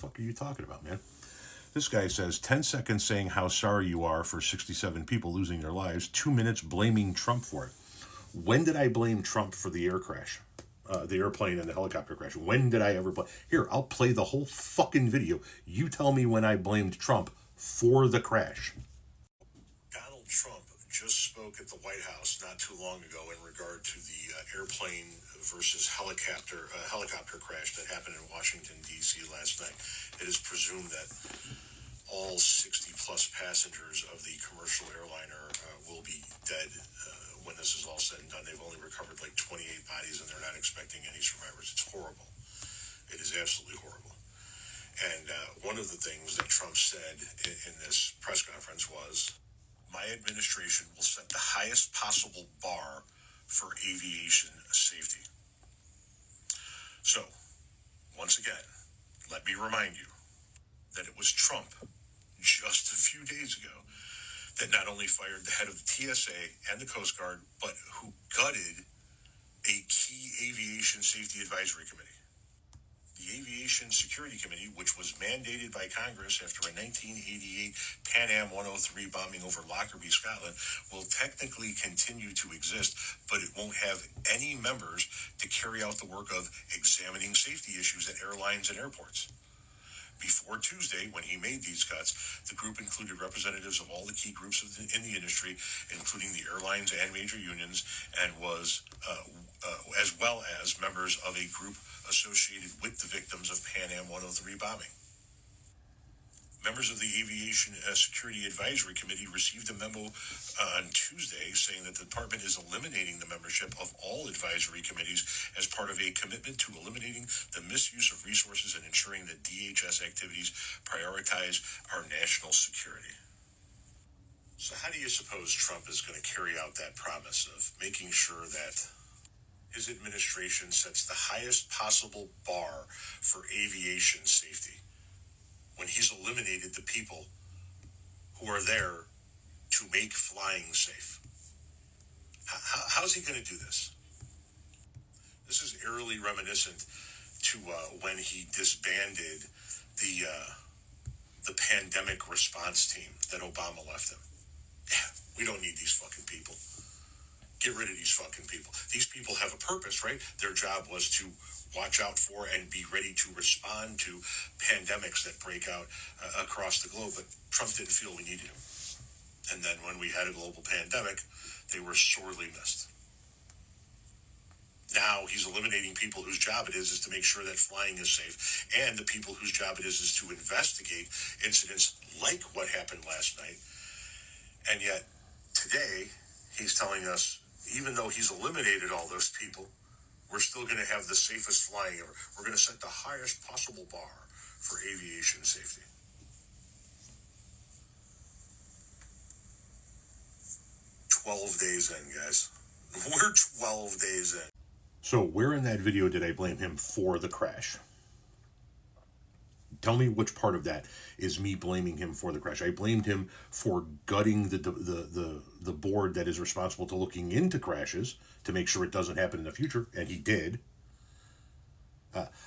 fuck are you talking about, man? This guy says 10 seconds saying how sorry you are for 67 people losing their lives, 2 minutes blaming Trump for it. When did I blame Trump for the air crash? The airplane and the helicopter crash. When did I ever play? Here, I'll play the whole fucking video. You tell me when I blamed Trump for the crash. Donald Trump just spoke at the White House not too long ago in regard to the airplane versus helicopter crash that happened in Washington, D.C. last night. It is presumed that all 60 plus passengers of the commercial airliner will be dead when this is all said and done. They've only recovered like 28 bodies and they're not expecting any survivors. It's horrible. It is absolutely horrible. And one of the things that Trump said in this press conference was, my administration will set the highest possible bar for aviation safety. So, once again, let me remind you that it was Trump just a few days ago that not only fired the head of the TSA and the Coast Guard, but who gutted a key aviation safety advisory committee. The Aviation Security Committee, which was mandated by Congress after a 1988 Pan Am 103 bombing over Lockerbie, Scotland, will technically continue to exist, but it won't have any members to carry out the work of examining safety issues at airlines and airports. Before Tuesday, when he made these cuts, the group included representatives of all the key groups in the industry, including the airlines and major unions, and was as well as members of a group associated with the victims of Pan Am 103 bombing. Members of the Aviation Security Advisory Committee received a memo on Tuesday saying that the department is eliminating the membership of all advisory committees as part of a commitment to eliminating the misuse of resources and ensuring that DHS activities prioritize our national security. So how do you suppose Trump is going to carry out that promise of making sure that his administration sets the highest possible bar for aviation safety when he's eliminated the people who are there to make flying safe? How's he going to do this? This is eerily reminiscent to when he disbanded the pandemic response team that Obama left him. Yeah, we don't need these fucking people. Get rid of these fucking people. These people have a purpose, right? Their job was to watch out for and be ready to respond to pandemics that break out across the globe. But Trump didn't feel we needed him. And then when we had a global pandemic, they were sorely missed. Now he's eliminating people whose job it is to make sure that flying is safe, and the people whose job it is to investigate incidents like what happened last night. And yet today he's telling us, even though he's eliminated all those people, we're still going to have the safest flying ever. We're going to set the highest possible bar for aviation safety. "12 days in, guys. We're 12 days in." So where in that video did I blame him for the crash? Tell me which part of that is me blaming him for the crash. I blamed him for gutting the board that is responsible to looking into crashes to make sure it doesn't happen in the future, and he did.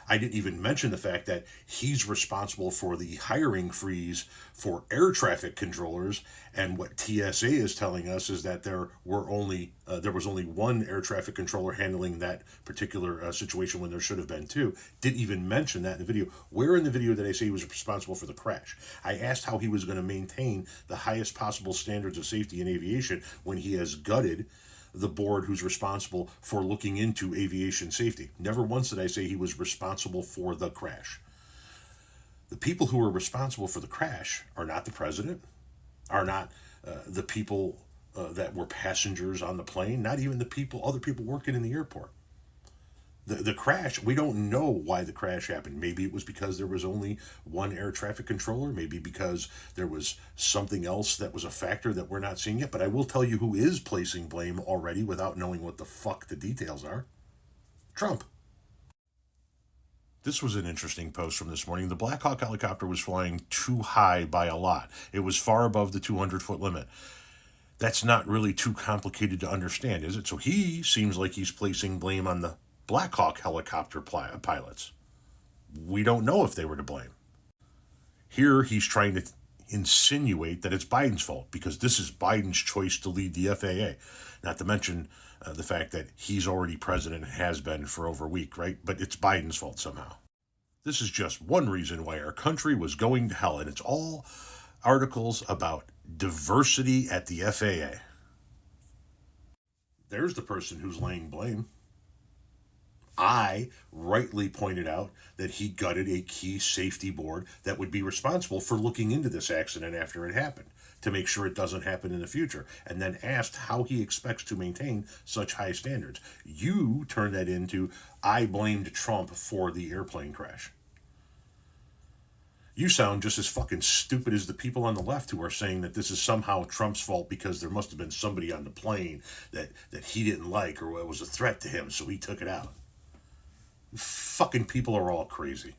I didn't even mention the fact that he's responsible for the hiring freeze for air traffic controllers, and what TSA is telling us is that there was only one air traffic controller handling that particular situation when there should have been two. Didn't even mention that in the video. Where in the video did I say he was responsible for the crash? I asked how he was going to maintain the highest possible standards of safety in aviation when he has gutted the board who's responsible for looking into aviation safety. Never once did I say he was responsible for the crash. The people who are responsible for the crash are not the president, are not the people that were passengers on the plane, not even the other people working in the airport. The crash, we don't know why the crash happened. Maybe it was because there was only one air traffic controller. Maybe because there was something else that was a factor that we're not seeing yet. But I will tell you who is placing blame already without knowing what the fuck the details are. Trump. This was an interesting post from this morning. The Black Hawk helicopter was flying too high by a lot. It was far above the 200-foot limit. That's not really too complicated to understand, is it? So he seems like he's placing blame on the Black Hawk helicopter pilots. We don't know if they were to blame. Here he's trying to insinuate that it's Biden's fault because this is Biden's choice to lead the FAA. Not to mention the fact that he's already president and has been for over a week, right? But it's Biden's fault somehow. This is just one reason why our country was going to hell, and it's all articles about diversity at the FAA. There's the person who's laying blame. I rightly pointed out that he gutted a key safety board that would be responsible for looking into this accident after it happened to make sure it doesn't happen in the future, and then asked how he expects to maintain such high standards. You turned that into, I blamed Trump for the airplane crash. You sound just as fucking stupid as the people on the left who are saying that this is somehow Trump's fault because there must have been somebody on the plane that he didn't like or it was a threat to him, so he took it out. Fucking people are all crazy.